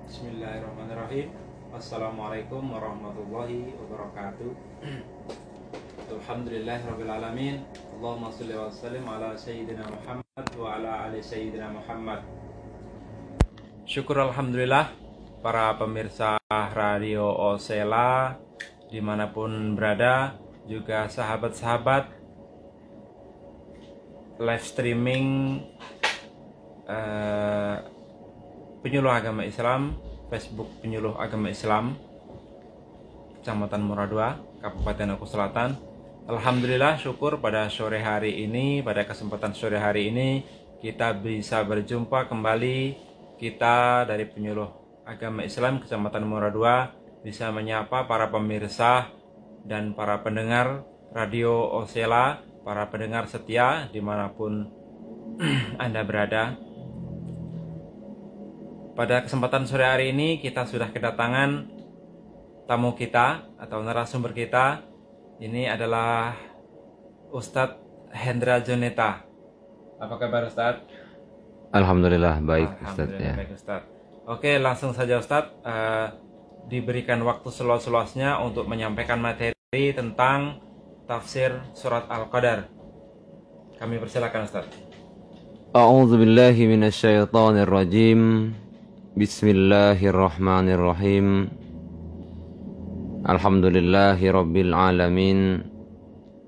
Bismillahirrahmanirrahim. Assalamualaikum warahmatullahi wabarakatuh. Alhamdulillahirrabbilalamin. Allahumma salli wa sallim ala Sayyidina Muhammad wa ala ali Sayyidina Muhammad. Syukur alhamdulillah para pemirsa Radio Osela dimanapun berada, juga sahabat-sahabat live streaming Penyuluh Agama Islam, Facebook Penyuluh Agama Islam Kecamatan Muradua, Kabupaten Oku Selatan. Alhamdulillah, syukur pada sore hari ini, pada kesempatan sore hari ini kita bisa berjumpa kembali. Kita dari Penyuluh Agama Islam Kecamatan Muradua bisa menyapa para pemirsa dan para pendengar Radio Osela, para pendengar setia dimanapun Anda berada. Pada kesempatan sore hari ini kita sudah kedatangan tamu kita atau narasumber kita. Ini adalah Ustadz Hendra Joneta. Apa kabar Ustadz? Alhamdulillah baik Ustadz ya. Baik Ustadz. Oke, langsung saja Ustadz, diberikan waktu seluas-luasnya untuk menyampaikan materi tentang tafsir surat Al-Qadar. Kami persilakan Ustadz. A'udzu billahi minasyaitonir rajim. Bismillahirrahmanirrahim. Alhamdulillahi rabbil alamin.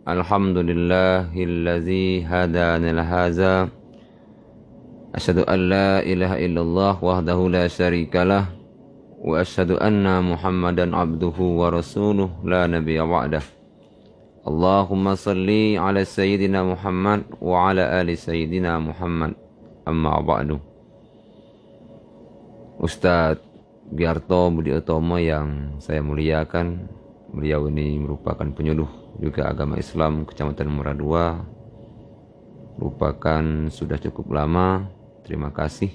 Alhamdulillahillazi hadana lahaza. Asyhadu an la ilaha illallah wahdahu la syarikalah wa asyhadu anna Muhammadan abduhu wa rasuluh la nabiyya ba'dah. Allahumma salli ala sayyidina Muhammad wa ala ali sayyidina Muhammad. Amma ba'du. Ustadz Giarto Budi Utomo yang saya muliakan, beliau ini merupakan penyuluh juga agama Islam Kecamatan Muradua, merupakan sudah cukup lama. Terima kasih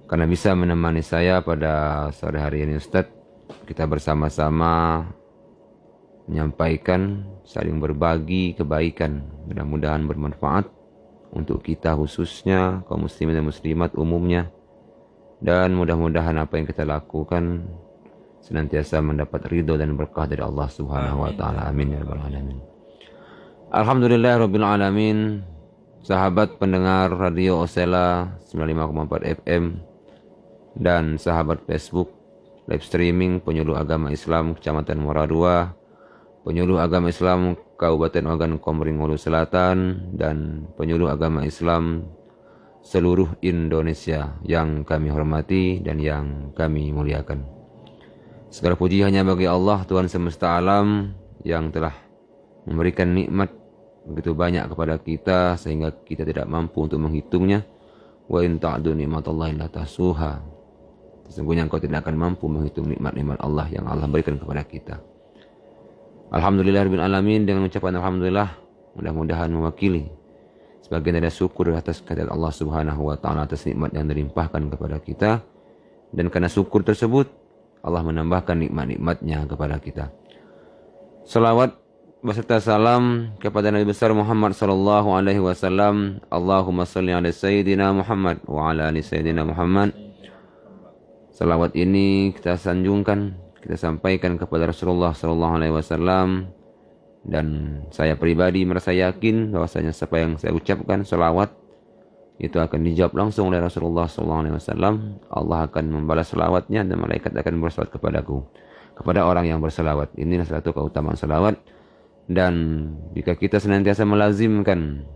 karena bisa menemani saya pada sore hari ini Ustadz. Kita bersama-sama menyampaikan, saling berbagi kebaikan, mudah-mudahan bermanfaat untuk kita khususnya kaum muslimin dan muslimat umumnya. Dan mudah-mudahan apa yang kita lakukan senantiasa mendapat ridho dan berkah dari Allah Subhanahu wa taala. Amin ya rabbal alamin. Alhamdulillah rabbil alamin. Sahabat pendengar Radio Osela 95,4 FM dan sahabat Facebook live streaming Penyuluh Agama Islam Kecamatan Muradua, Penyuluh Agama Islam Kabupaten Ogan Komering Hulu Selatan, dan Penyuluh Agama Islam seluruh Indonesia yang kami hormati dan yang kami muliakan. Segala puji hanya bagi Allah, Tuhan semesta alam, yang telah memberikan nikmat begitu banyak kepada kita sehingga kita tidak mampu untuk menghitungnya. Wa in ta'du ni'matallahi la tahsuha. Sesungguhnya engkau tidak akan mampu menghitung nikmat-nikmat Allah yang Allah berikan kepada kita. Alhamdulillahirabbil alamin. Dengan ucapan alhamdulillah, mudah-mudahan mewakili sebagian dari syukur atas kehadirat Allah Subhanahu wa taala atas nikmat yang dilimpahkan kepada kita, dan karena syukur tersebut Allah menambahkan nikmat-nikmatnya kepada kita. Salawat beserta salam kepada Nabi besar Muhammad sallallahu alaihi wasallam. Allahumma shalli ala sayyidina Muhammad wa ala ali sayyidina Muhammad. Salawat ini kita sanjungkan, kita sampaikan kepada Rasulullah sallallahu alaihi wasallam. Dan saya pribadi merasa yakin bahwasanya siapa yang saya ucapkan selawat itu akan dijawab langsung oleh Rasulullah SAW. Allah akan membalas selawatnya dan malaikat akan berselawat kepadaku, kepada orang yang berselawat. Ini satu keutamaan selawat. Dan jika kita senantiasa melazimkan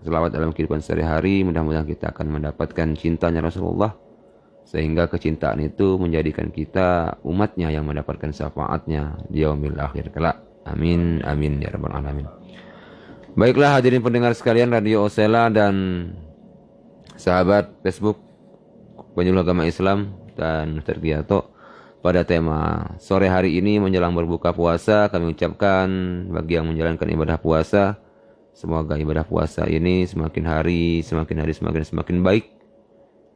selawat dalam kehidupan sehari-hari, mudah-mudahan kita akan mendapatkan cintanya Rasulullah, sehingga kecintaan itu menjadikan kita umatnya yang mendapatkan syafaatnya di yaumil akhir kelak. Amin, amin ya rabbal alamin. Baiklah hadirin pendengar sekalian Radio Osela dan sahabat Facebook Penyuluh Agama Islam dan Ustadz Giarto, pada tema sore hari ini menjelang berbuka puasa, kami ucapkan bagi yang menjalankan ibadah puasa, semoga ibadah puasa ini semakin hari semakin baik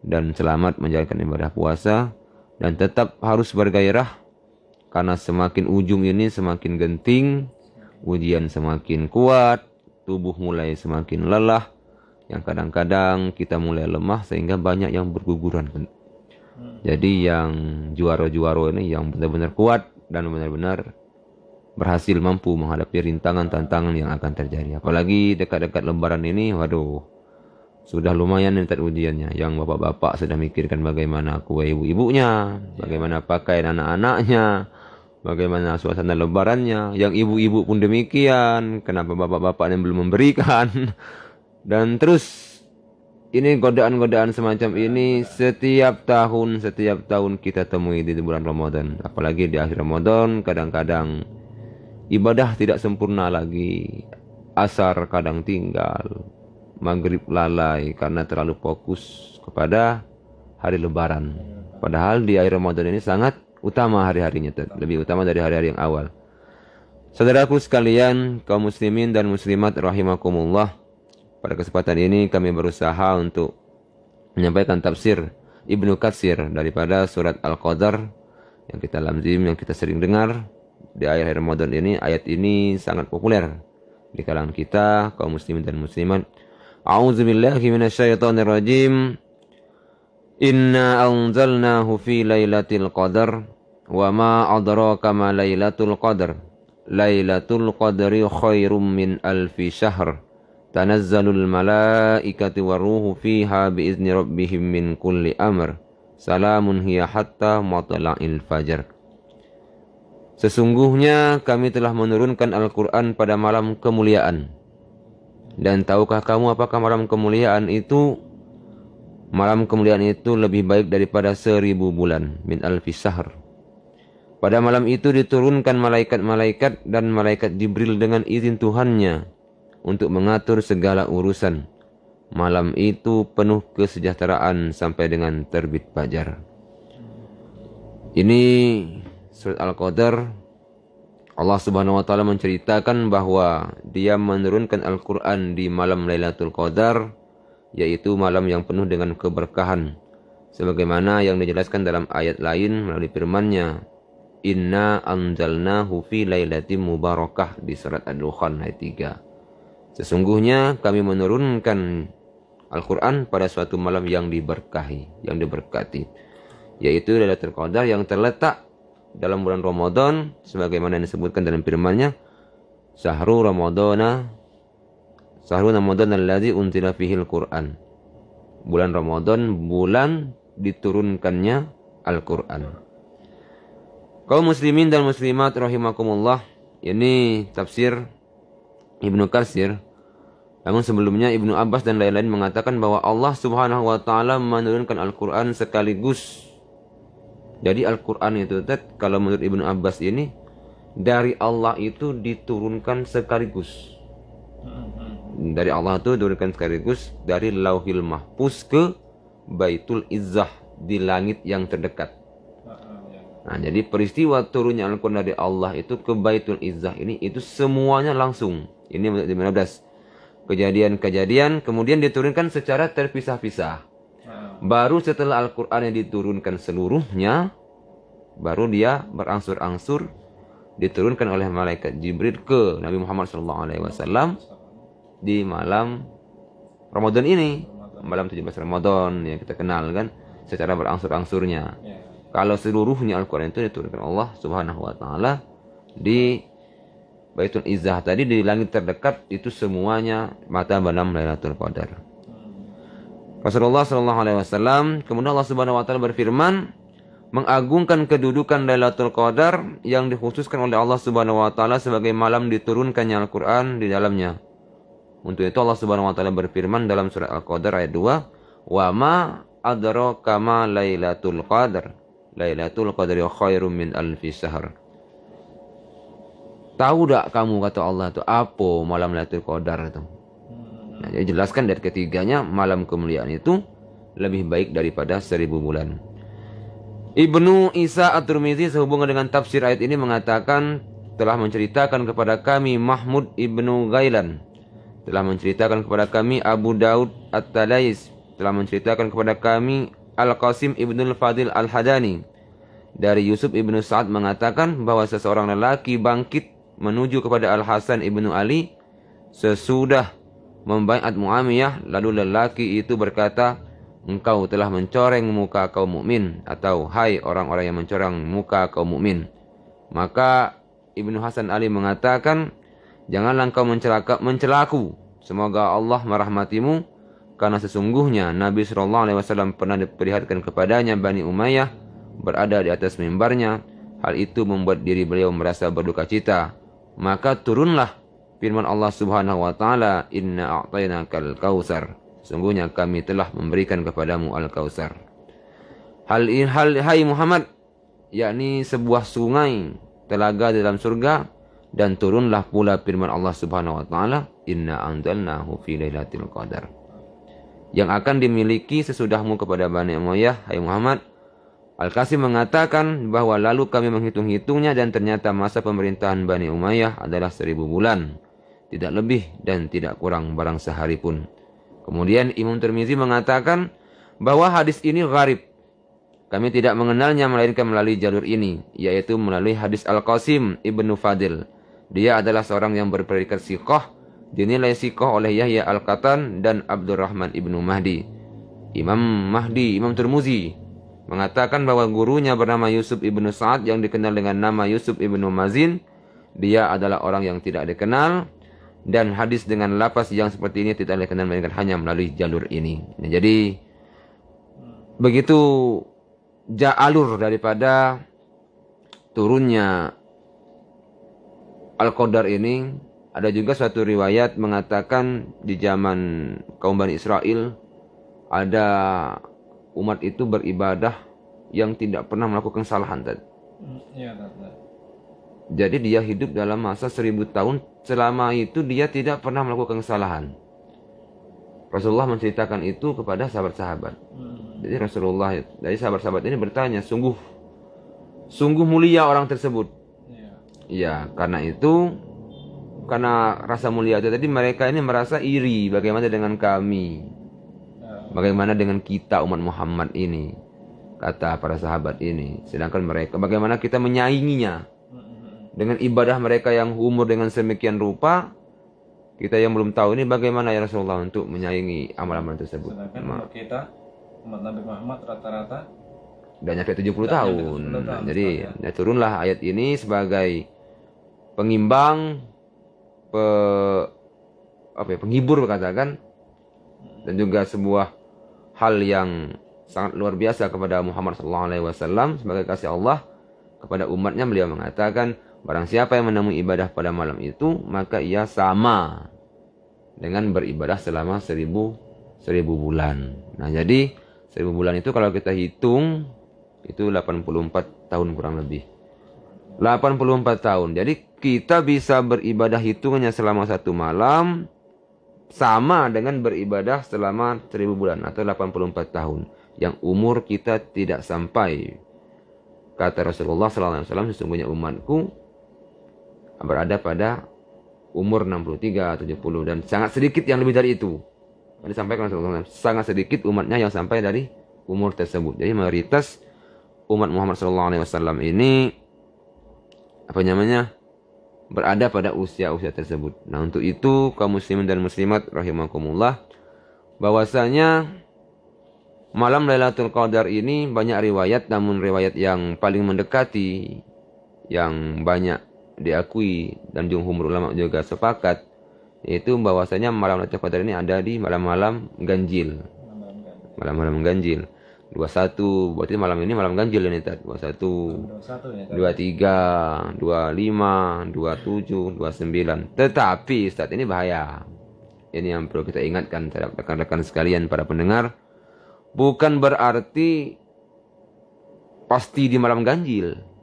dan selamat menjalankan ibadah puasa, dan tetap harus bergairah. Karena semakin ujung ini semakin genting, ujian semakin kuat, tubuh mulai semakin lelah, yang kadang-kadang kita mulai lemah sehingga banyak yang berguguran. Jadi yang juara-juara ini yang benar-benar kuat dan benar-benar berhasil mampu menghadapi rintangan tantangan yang akan terjadi. Apalagi dekat-dekat lebaran ini, waduh, sudah lumayan nih ujiannya. Yang bapak-bapak sudah mikirkan bagaimana kue ibu-ibunya, bagaimana pakaian anak-anaknya, bagaimana suasana lebarannya. Yang ibu-ibu pun demikian, kenapa bapak-bapak yang belum memberikan. Dan terus ini godaan-godaan semacam ini setiap tahun kita temui di bulan Ramadan. Apalagi di akhir Ramadan kadang-kadang ibadah tidak sempurna lagi. Asar kadang tinggal, maghrib lalai karena terlalu fokus kepada hari lebaran. Padahal di akhir Ramadan ini sangat utama hari-harinya, lebih utama dari hari-hari yang awal. Saudaraku sekalian, kaum muslimin dan muslimat rahimakumullah, pada kesempatan ini kami berusaha untuk menyampaikan tafsir Ibnu Katsir daripada surat Al-Qadar yang kita lazim, yang kita sering dengar di akhir Ramadan ini. Ayat ini sangat populer di kalangan kita, kaum muslimin dan muslimat. A'udzubillahi minasyaitonirrajim. Inna anzalnahu fi lailatul qadar wa ma adraka ma lailatul qadar. Lailatul qadri khairum min alfi syahr. Tanazzalul malaikati waruhu fiha biizni rabbihim min kulli amr. Salamun hiya hatta matla'il fajar. Sesungguhnya kami telah menurunkan Al-Quran pada malam kemuliaan. Dan tahukah kamu apakah malam kemuliaan itu? Malam kemuliaan itu lebih baik daripada 1000 bulan. Min alfi syahr. Pada malam itu diturunkan malaikat-malaikat dan malaikat Jibril dengan izin Tuhannya untuk mengatur segala urusan. Malam itu penuh kesejahteraan sampai dengan terbit fajar. Ini surat Al-Qadar. Allah Subhanahu wa taala menceritakan bahwa Dia menurunkan Al-Qur'an di malam Lailatul Qadar, yaitu malam yang penuh dengan keberkahan. Sebagaimana yang dijelaskan dalam ayat lain melalui firman-Nya, Inna anzalnahu fi lailatin mubarakah di surat Ad-Dukhan ayat 3. Sesungguhnya kami menurunkan Al-Quran pada suatu malam yang diberkahi, yang diberkati, yaitu Lailatul Qadar yang terletak dalam bulan Ramadan, sebagaimana yang disebutkan dalam firman-Nya, Sahru Ramadana alladzi unzila fihil Qur'an. Bulan Ramadan, bulan diturunkannya Al-Quran. Kaum muslimin dan muslimat rahimakumullah, ini tafsir Ibnu Katsir. Namun sebelumnya Ibnu Abbas dan lain-lain mengatakan bahwa Allah Subhanahu wa taala menurunkan Al-Qur'an sekaligus. Jadi Al-Qur'an itu kalau menurut Ibnu Abbas ini dari Allah itu diturunkan sekaligus. Dari Allah itu diturunkan sekaligus dari Lauhil Mahfuz ke Baitul Izzah di langit yang terdekat. Nah, jadi peristiwa turunnya Al-Qur'an dari Allah itu ke Baitul Izzah ini itu semuanya langsung. Ini menurut Ibnu Abbas. Kejadian-kejadian kemudian diturunkan secara terpisah-pisah. Baru setelah Al-Quran yang diturunkan seluruhnya, baru dia berangsur-angsur diturunkan oleh malaikat Jibril ke Nabi Muhammad SAW di malam Ramadan ini. Malam 17 Ramadan yang kita kenal kan, secara berangsur-angsurnya. Kalau seluruhnya Al-Quran itu diturunkan Allah Subhanahu wa taala di Baitul Izzah tadi, di langit terdekat itu semuanya mata malam Lailatul Qadar. Rasulullah sallallahu alaihi wasallam, kemudian Allah Subhanahu wa taala berfirman mengagungkan kedudukan Lailatul Qadar yang dikhususkan oleh Allah Subhanahu wa taala sebagai malam diturunkannya Al-Qur'an di dalamnya. Untuk itu Allah Subhanahu wa taala berfirman dalam surat Al-Qadar ayat 2, "Wa ma adraka ma Lailatul Qadar. Lailatul Qadri khairum min alfi syahr." Tahu tak kamu, kata Allah, itu apa malam Lailatul Qadar itu? Nah, jadi jelaskan dari ketiganya malam kemuliaan itu lebih baik daripada 1000 bulan. Ibnu Isa At-Tirmidzi sehubungan dengan tafsir ayat ini mengatakan telah menceritakan kepada kami Mahmud ibnu Ghailan, telah menceritakan kepada kami Abu Daud At-Talais, telah menceritakan kepada kami Al-Qasim ibnu Fadil Al-Hadani dari Yusuf ibnu Sa'ad mengatakan bahwa seseorang lelaki bangkit menuju kepada Al-Hasan ibnu Ali sesudah membaiat Muawiyah, lalu lelaki itu berkata, engkau telah mencoreng muka kaum mukmin, atau hai orang-orang yang mencoreng muka kaum mukmin. Maka Ibnu Hasan Ali mengatakan, janganlah engkau mencelaku. Semoga Allah merahmatimu, karena sesungguhnya Nabi SAW pernah diperlihatkan kepadanya Bani Umayyah berada di atas mimbarnya. Hal itu membuat diri beliau merasa berduka cita. Maka turunlah firman Allah Subhanahu wa taala, "Inna a'tainakal kautsar." Sesungguhnya kami telah memberikan kepadamu Al-Kautsar. Hai Muhammad, yakni sebuah sungai telaga dalam surga, dan turunlah pula firman Allah Subhanahu wa taala, "Inna anzalnahu fi lailatul qadar." Yang akan dimiliki sesudahmu kepada Bani Umayyah, hai Muhammad. Al-Qasim mengatakan bahwa lalu kami menghitung-hitungnya, dan ternyata masa pemerintahan Bani Umayyah adalah 1000 bulan, tidak lebih dan tidak kurang barang sehari pun. Kemudian Imam Tirmizi mengatakan bahwa hadis ini gharib. Kami tidak mengenalnya melainkan melalui jalur ini, yaitu melalui hadis Al-Qasim Ibnu Fadil. Dia adalah seorang yang berpredikat siqah, dinilai siqah oleh Yahya Al-Qattan dan Abdurrahman Ibnu Mahdi. Imam Tirmizi mengatakan bahwa gurunya bernama Yusuf Ibnu Sa'ad yang dikenal dengan nama Yusuf Ibnu Mazin. Dia adalah orang yang tidak dikenal, dan hadis dengan lapas yang seperti ini tidak dikenal melainkan hanya melalui jalur ini. Nah, jadi begitu alur daripada turunnya Al-Qadar ini. Ada juga suatu riwayat mengatakan di zaman kaum Bani Israel ada umat itu beribadah yang tidak pernah melakukan kesalahan. Jadi dia hidup dalam masa 1000 tahun, selama itu dia tidak pernah melakukan kesalahan. Rasulullah menceritakan itu kepada sahabat-sahabat. Jadi Rasulullah dari sahabat-sahabat ini bertanya, sungguh mulia orang tersebut. Ya, karena rasa mulia itu tadi, mereka ini merasa iri bagaimana dengan kami, bagaimana dengan kita umat Muhammad ini, kata para sahabat ini. Sedangkan mereka, bagaimana kita menyainginya dengan ibadah mereka yang umur dengan sedemikian rupa. Kita yang belum tahu ini bagaimana ya Rasulullah untuk menyaingi amalan tersebut. Sedangkan umur kita, umat Nabi Muhammad rata-rata udah nyampe 70 tahun. Jadi ya, turunlah ayat ini sebagai pengimbang, penghibur katakan, dan juga sebuah hal yang sangat luar biasa kepada Muhammad SAW sebagai kasih Allah kepada umatnya. Beliau mengatakan, barang siapa yang menemui ibadah pada malam itu, maka ia sama dengan beribadah selama 1000 bulan. Nah, jadi 1000 bulan itu kalau kita hitung itu 84 tahun kurang lebih. 84 tahun. Jadi kita bisa beribadah hitungannya selama 1 malam sama dengan beribadah selama 1000 bulan atau 84 tahun yang umur kita tidak sampai. Kata Rasulullah SAW, sesungguhnya umatku berada pada umur 63, 70, dan sangat sedikit yang lebih dari itu. Disampaikan Rasulullah SAW, sangat sedikit umatnya yang sampai dari umur tersebut. Jadi mayoritas umat Muhammad SAW ini berada pada usia-usia tersebut. Nah, untuk itu kaum muslimin dan muslimat rahimakumullah, bahwasanya malam Lailatul Qadar ini banyak riwayat, namun riwayat yang paling mendekati, yang banyak diakui dan jumhur ulama juga sepakat, yaitu bahwasanya malam Lailatul Qadar ini ada di malam-malam ganjil. Malam-malam ganjil. 21, berarti malam ini malam ganjil ini, 21, 23, 25, 27, 29. Tetapi saat ini bahaya. Ini yang perlu kita ingatkan terhadap rekan-rekan sekalian para pendengar. Bukan berarti pasti di malam ganjil.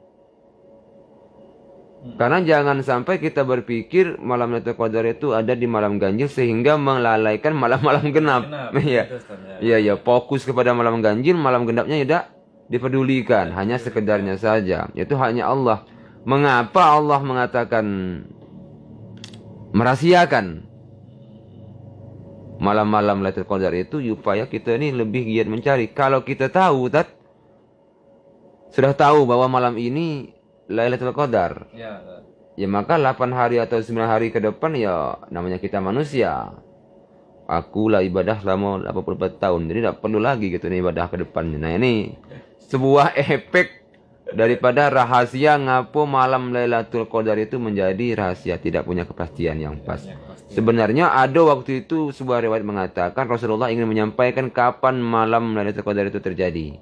Karena jangan sampai kita berpikir malam Lailatul Qadar itu ada di malam ganjil sehingga melalaikan malam-malam genap. Iya, fokus kepada malam ganjil, malam genapnya tidak dipedulikan, hanya sekedarnya saja. Itu hanya Allah. Mengapa Allah mengatakan merahasiakan malam-malam Lailatul Qadar itu? Supaya kita ini lebih giat mencari. Kalau kita tahu, sudah tahu bahwa malam ini Lailatul Qadar, ya maka 8 hari atau 9 hari ke depan, ya namanya kita manusia, aku lah ibadah selama 84 tahun. Jadi tidak perlu lagi gitu nih ibadah ke depannya. Nah ini sebuah efek daripada rahasia ngapo malam Lailatul Qadar itu menjadi rahasia, tidak punya kepastian yang pas. Sebenarnya ada waktu itu sebuah riwayat mengatakan Rasulullah ingin menyampaikan kapan malam Lailatul Qadar itu terjadi.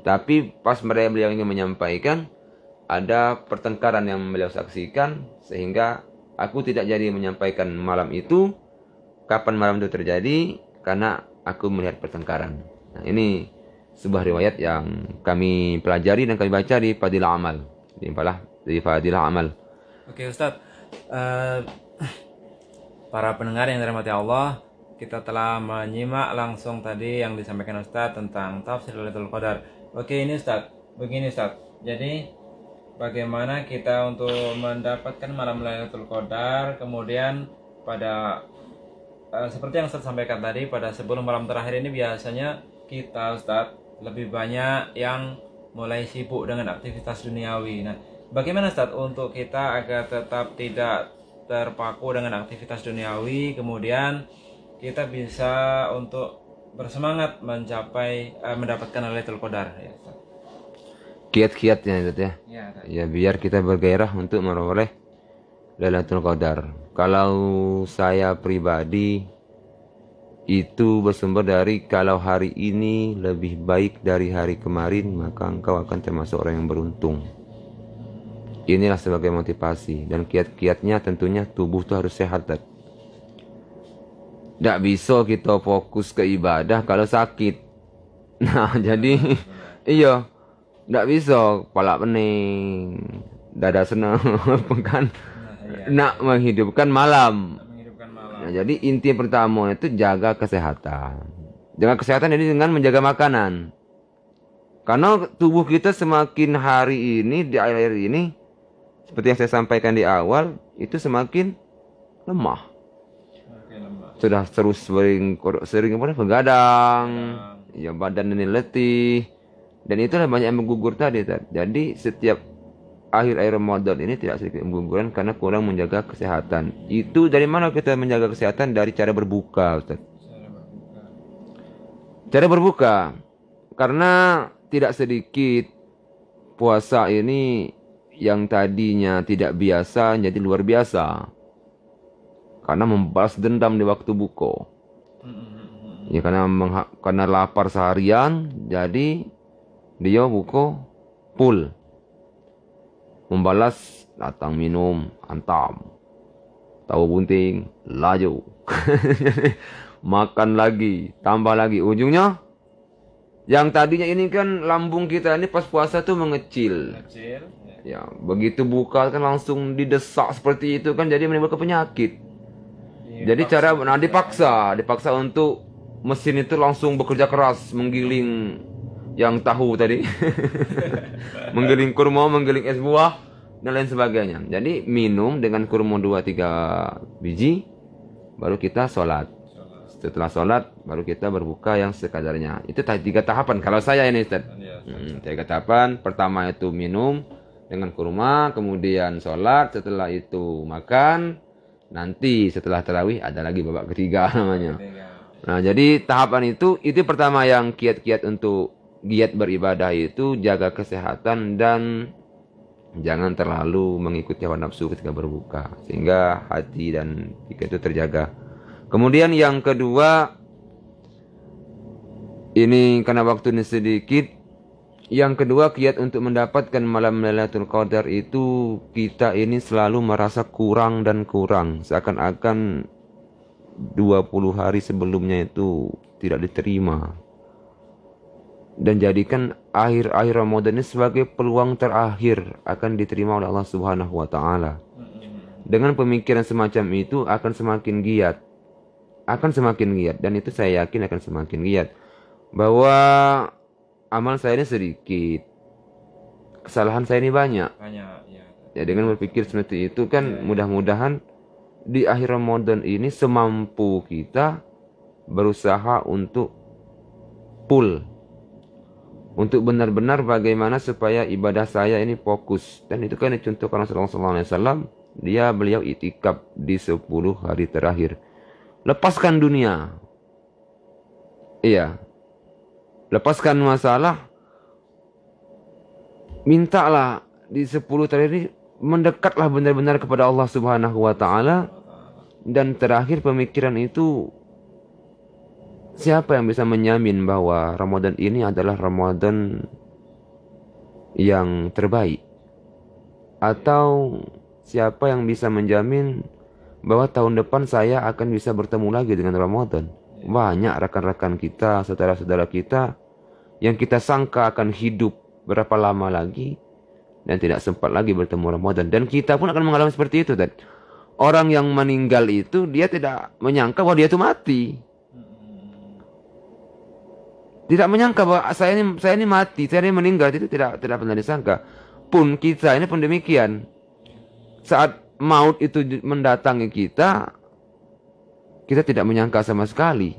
Tapi pas beliau ingin menyampaikan, ada pertengkaran yang beliau saksikan, sehingga aku tidak jadi menyampaikan malam itu, kapan malam itu terjadi, karena aku melihat pertengkaran. Nah ini sebuah riwayat yang kami pelajari dan kami baca di Fadilah Amal. Di Fadilah Amal. Oke Ustadz, para pendengar yang dirahmati Allah, kita telah menyimak langsung tadi yang disampaikan Ustadz tentang tafsir Lailatul Qadar. Oke ini Ustadz, begini Ustadz, jadi bagaimana kita untuk mendapatkan malam Lailatul Qadar, kemudian pada seperti yang Ustadz sampaikan tadi, pada sebelum malam terakhir ini biasanya kita Ustadz lebih banyak yang mulai sibuk dengan aktivitas duniawi. Nah, bagaimana Ustadz untuk kita agar tetap tidak terpaku dengan aktivitas duniawi, kemudian kita bisa untuk bersemangat mencapai mendapatkan Lailatul Qadar ya Ustadz. Kiat-kiatnya itu ya. Ya, Biar kita bergairah untuk meroleh Lailatul Qadar. Kalau saya pribadi itu bersumber dari kalau hari ini lebih baik dari hari kemarin, maka engkau akan termasuk orang yang beruntung. Inilah sebagai motivasi, dan kiat-kiatnya tentunya tubuh itu harus sehat. Tidak bisa kita fokus ke ibadah kalau sakit. Nah jadi iya, tidak bisa kepala pening, dada senang kan, nak menghidupkan malam. Nah, jadi inti pertama itu jaga kesehatan. Jaga kesehatan jadi dengan menjaga makanan. Karena tubuh kita semakin hari ini, di akhir ini, seperti yang saya sampaikan di awal, itu semakin lemah. Sudah terus sering begadang, ya badan ini letih, dan itulah banyak yang menggugur tadi. Jadi setiap akhir Ramadan ini tidak sedikit mengguguran karena kurang menjaga kesehatan. Itu dari mana kita menjaga kesehatan? Dari cara berbuka, Ustaz. Cara berbuka. Karena tidak sedikit puasa ini yang tadinya tidak biasa jadi luar biasa. Karena membalas dendam di waktu buka. Ya karena lapar seharian, jadi dia buka full. Membalas, datang minum, antam. Tahu bunting, laju. Makan lagi, tambah lagi. Ujungnya, yang tadinya ini kan lambung kita ini pas puasa tuh mengecil. Ya, begitu buka kan langsung didesak seperti itu kan, jadi menimbulkan penyakit. Jadi dipaksa untuk mesin itu langsung bekerja keras, menggiling yang tahu tadi, menggiling kurma, menggiling es buah, dan lain sebagainya. Jadi minum dengan kurma 2-3 biji, baru kita sholat. Setelah sholat, baru kita berbuka yang sekadarnya. Itu 3 tahapan. Kalau saya ini, Ustaz. 3 tahapan. Pertama itu minum dengan kurma, kemudian sholat, setelah itu makan, nanti setelah tarawih ada lagi babak ketiga namanya. Nah, jadi tahapan itu pertama yang kiat-kiat untuk giat beribadah itu jaga kesehatan dan jangan terlalu mengikuti hawa nafsu ketika berbuka sehingga hati dan pikiran itu terjaga. Kemudian yang kedua, ini karena waktu ini sedikit, yang kedua kiat untuk mendapatkan malam Lailatul Qadar itu kita ini selalu merasa kurang dan kurang, seakan-akan 20 hari sebelumnya itu tidak diterima. Dan jadikan akhir-akhir Ramadan ini sebagai peluang terakhir akan diterima oleh Allah Subhanahu wa taala. Dengan pemikiran semacam itu akan semakin giat. Dan itu saya yakin akan semakin giat. Bahwa amal saya ini sedikit, kesalahan saya ini banyak. Ya, dengan berpikir seperti itu kan mudah-mudahan di akhir Ramadan ini semampu kita berusaha untuk full. Untuk benar-benar bagaimana supaya ibadah saya ini fokus. Dan itu kan dicontohkan Rasulullah SAW. Beliau itikaf di 10 hari terakhir. lepaskan dunia. Iya. Lepaskan masalah. Mintalah di 10 terakhir ini, mendekatlah benar-benar kepada Allah Subhanahu wa taala. Dan terakhir pemikiran itu, siapa yang bisa menjamin bahwa Ramadan ini adalah Ramadan yang terbaik? Atau siapa yang bisa menjamin bahwa tahun depan saya akan bisa bertemu lagi dengan Ramadan? Banyak rekan-rekan kita, saudara-saudara kita yang kita sangka akan hidup berapa lama lagi dan tidak sempat lagi bertemu Ramadan. Dan kita pun akan mengalami seperti itu. Dan orang yang meninggal itu, dia tidak menyangka bahwa dia itu mati. Tidak menyangka bahwa saya ini mati, saya ini meninggal, itu tidak pernah disangka. Pun kita ini pun demikian. Saat maut itu mendatangi kita tidak menyangka sama sekali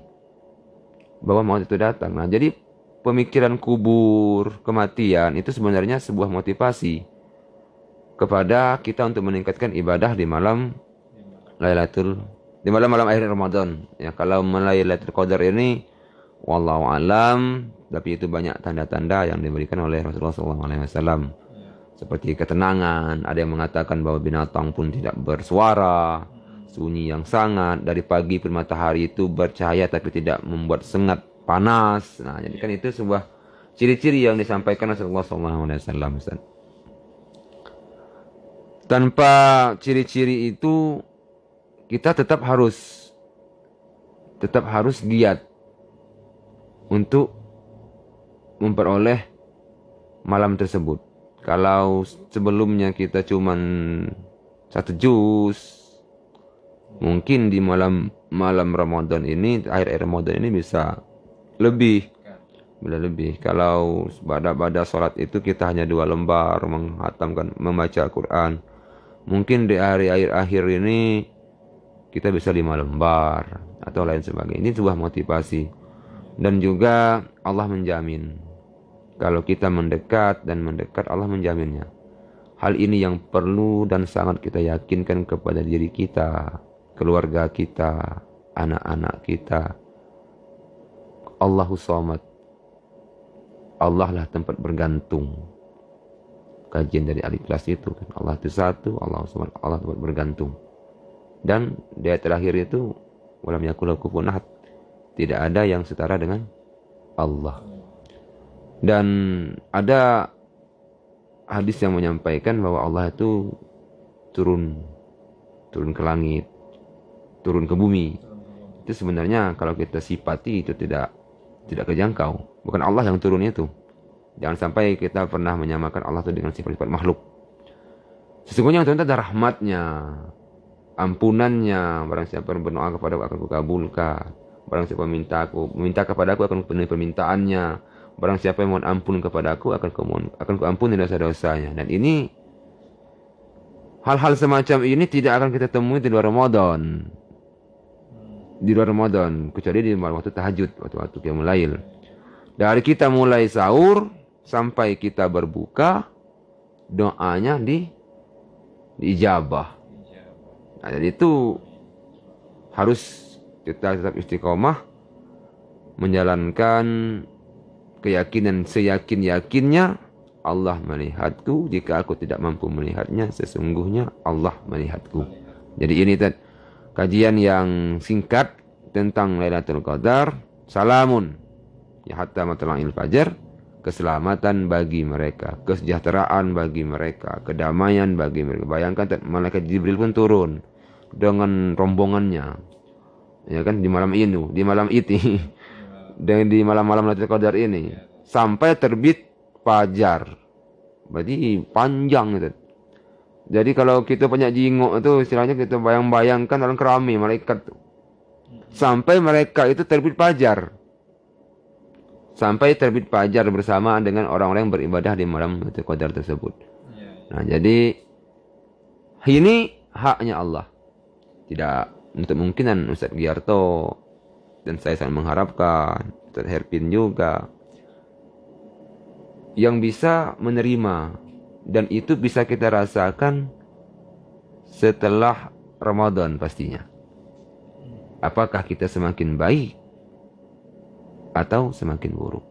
bahwa maut itu datang. Nah, jadi pemikiran kubur, kematian itu sebenarnya sebuah motivasi kepada kita untuk meningkatkan ibadah di malam malam akhir Ramadan. Ya, kalau Lailatul Qadar ini wallahu alam, tapi itu banyak tanda-tanda yang diberikan oleh Rasulullah SAW. Seperti ketenangan, ada yang mengatakan bahwa binatang pun tidak bersuara, sunyi yang sangat, dari pagi pun matahari itu bercahaya tapi tidak membuat sengat panas. Nah, jadi kan itu sebuah ciri-ciri yang disampaikan Rasulullah SAW. Tanpa ciri-ciri itu, kita tetap harus giat untuk memperoleh malam tersebut. Kalau sebelumnya kita cuman 1 juz, mungkin di malam Ramadan ini, akhir Ramadan ini bisa lebih. Kalau pada sholat itu kita hanya 2 lembar membaca Al-Quran. Mungkin di hari akhir ini kita bisa 5 lembar atau lain sebagainya. Ini sebuah motivasi. Dan juga Allah menjamin. Kalau kita mendekat, Allah menjaminnya. Hal ini yang perlu dan sangat kita yakinkan kepada diri kita, keluarga kita, anak-anak kita. Allahus Samad. Allah lah tempat bergantung. Kajian dari Al-Ikhlas itu kan, Allah itu satu, Allahus Samad, Allah tempat bergantung. Dan di ayat terakhir itu, walam yakul lahu kufuwan ahad. Tidak ada yang setara dengan Allah. Dan ada hadis yang menyampaikan bahwa Allah itu turun ke langit, turun ke bumi. Itu sebenarnya kalau kita sifati itu tidak kejangkau. Bukan Allah yang turun itu. Jangan sampai kita pernah menyamakan Allah itu dengan sifat-sifat makhluk. Sesungguhnya itu ada rahmatnya, ampunannya. Barang siapa yang berdoa kepada aku akan kukabulkan. Barang siapa meminta kepada aku akan kupenuhi permintaannya. Barang siapa yang mohon ampun kepada aku akan kuampuni dosa-dosanya. Dan ini, hal-hal semacam ini tidak akan kita temui di luar Ramadan. Kecuali di waktu tahajud, waktu qiyamul lail. Dari kita mulai sahur sampai kita berbuka, doanya diijabah. Nah, jadi itu harus kita tetap istiqomah menjalankan keyakinan seyakin-yakinnya, Allah melihatku, jika aku tidak mampu melihatnya, sesungguhnya Allah melihatku. Jadi ini kajian yang singkat tentang Lailatul Qadar. Salamun ya hatta matla'il fajar, keselamatan bagi mereka, kesejahteraan bagi mereka, kedamaian bagi mereka. Bayangkan malaikat Jibril pun turun dengan rombongannya, ya kan, di malam itu dan di malam-malam Lailatul Qadar ini sampai terbit fajar. Berarti panjang itu. Jadi kalau kita banyak jingok itu, istilahnya kita bayangkan dalam keramik malaikat tuh. Sampai mereka itu terbit fajar. Sampai terbit fajar bersamaan dengan orang-orang yang beribadah di malam Lailatul Qadar tersebut. Nah, jadi ini haknya Allah. Tidak untuk kemungkinan Ustaz Giarto dan saya sangat mengharapkan Ustaz Herpin juga yang bisa menerima, dan itu bisa kita rasakan setelah Ramadan pastinya. Apakah kita semakin baik atau semakin buruk?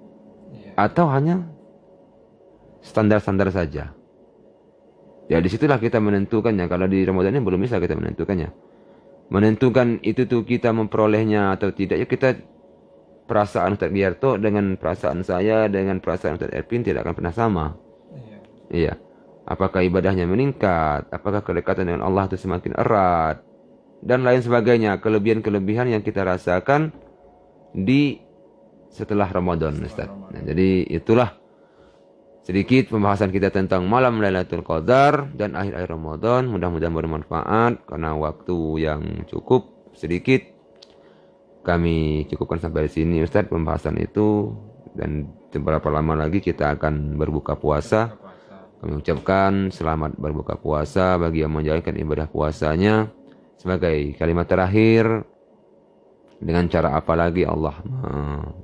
Iya. Atau hanya standar-standar saja? Ya disitulah kita menentukannya. Kalau di Ramadan ini belum bisa kita menentukannya. Menentukan itu tuh kita memperolehnya atau tidak. Ya kita, perasaan Ustaz Biarto dengan perasaan saya dengan perasaan Ustaz Erpin tidak akan pernah sama. Iya. Iya. Apakah ibadahnya meningkat? Apakah kedekatan dengan Allah itu semakin erat? Dan lain sebagainya. Kelebihan-kelebihan yang kita rasakan di setelah Ramadan, Ustaz. Nah, jadi itulah sedikit pembahasan kita tentang malam Lailatul Qadar dan akhir-akhir Ramadan. Mudah-mudahan bermanfaat karena waktu yang cukup sedikit. Kami cukupkan sampai di sini, Ustaz, pembahasan itu. Dan beberapa lama lagi kita akan berbuka puasa. Kami ucapkan selamat berbuka puasa bagi yang menjalankan ibadah puasanya. Sebagai kalimat terakhir, dengan cara apa lagi Allah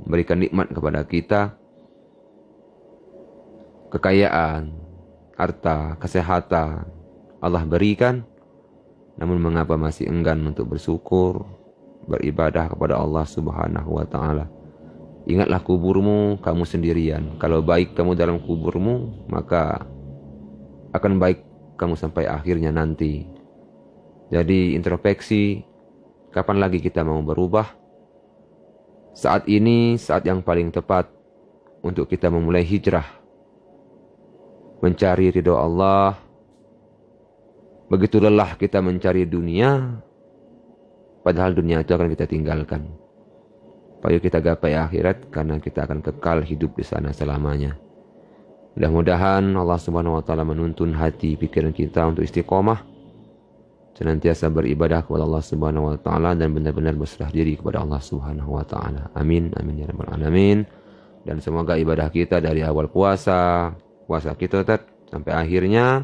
memberikan nikmat kepada kita? Kekayaan, harta, kesehatan Allah berikan, namun mengapa masih enggan untuk bersyukur, beribadah kepada Allah Subhanahu wa taala? Ingatlah kuburmu, kamu sendirian. Kalau baik kamu dalam kuburmu, maka akan baik kamu sampai akhirnya nanti. Jadi introspeksi, kapan lagi kita mau berubah? Saat ini saat yang paling tepat untuk kita memulai hijrah, mencari ridho Allah. Begitu lelah kita mencari dunia, padahal dunia itu akan kita tinggalkan. Ayo kita gapai akhirat karena kita akan kekal hidup di sana selamanya. Mudah-mudahan Allah Subhanahu wa taala menuntun hati pikiran kita untuk istiqomah, senantiasa beribadah kepada Allah Subhanahu wa taala dan benar-benar berserah diri kepada Allah Subhanahu wa taala. Amin amin ya rabbal alamin. Dan semoga ibadah kita dari awal puasa kita sampai akhirnya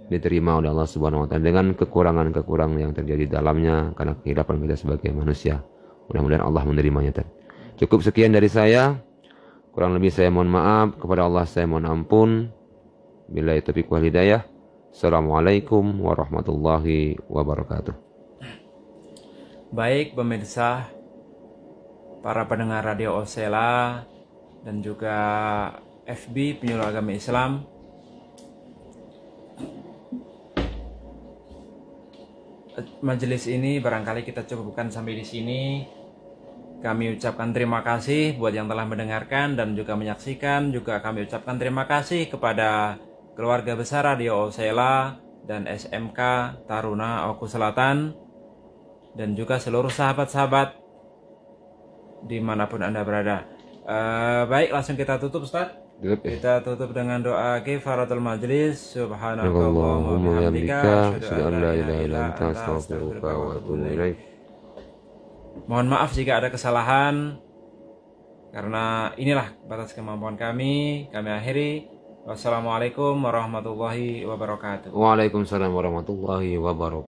diterima oleh Allah Subhanahu wa taala dengan kekurangan-kekurangan yang terjadi dalamnya karena kehidupan kita sebagai manusia. Mudah-mudahan Allah menerimanya. Cukup sekian dari saya. Kurang lebih saya mohon maaf, kepada Allah saya mohon ampun. Billahi taufiq wal hidayah. Assalamualaikum warahmatullahi wabarakatuh. Baik pemirsa, para pendengar Radio Osela dan juga FB Penyuluh Agama Islam, majelis ini barangkali kita cukupkan sampai di sini. Kami ucapkan terima kasih buat yang telah mendengarkan dan juga menyaksikan. Juga kami ucapkan terima kasih kepada keluarga besar Radio Osela dan SMK Taruna Oku Selatan dan juga seluruh sahabat-sahabat dimanapun Anda berada. Baik, langsung kita tutup, Ustaz. Kita tutup dengan doa kifaratul majlis. Subhanallahumma bihamdika, asyhadu an la ilaha illa anta, astaghfiruka wa atubu ilaik. Mohon maaf jika ada kesalahan, karena inilah batas kemampuan kami. Kami akhiri. Wassalamualaikum warahmatullahi wabarakatuh. Waalaikumsalam warahmatullahi wabarakatuh.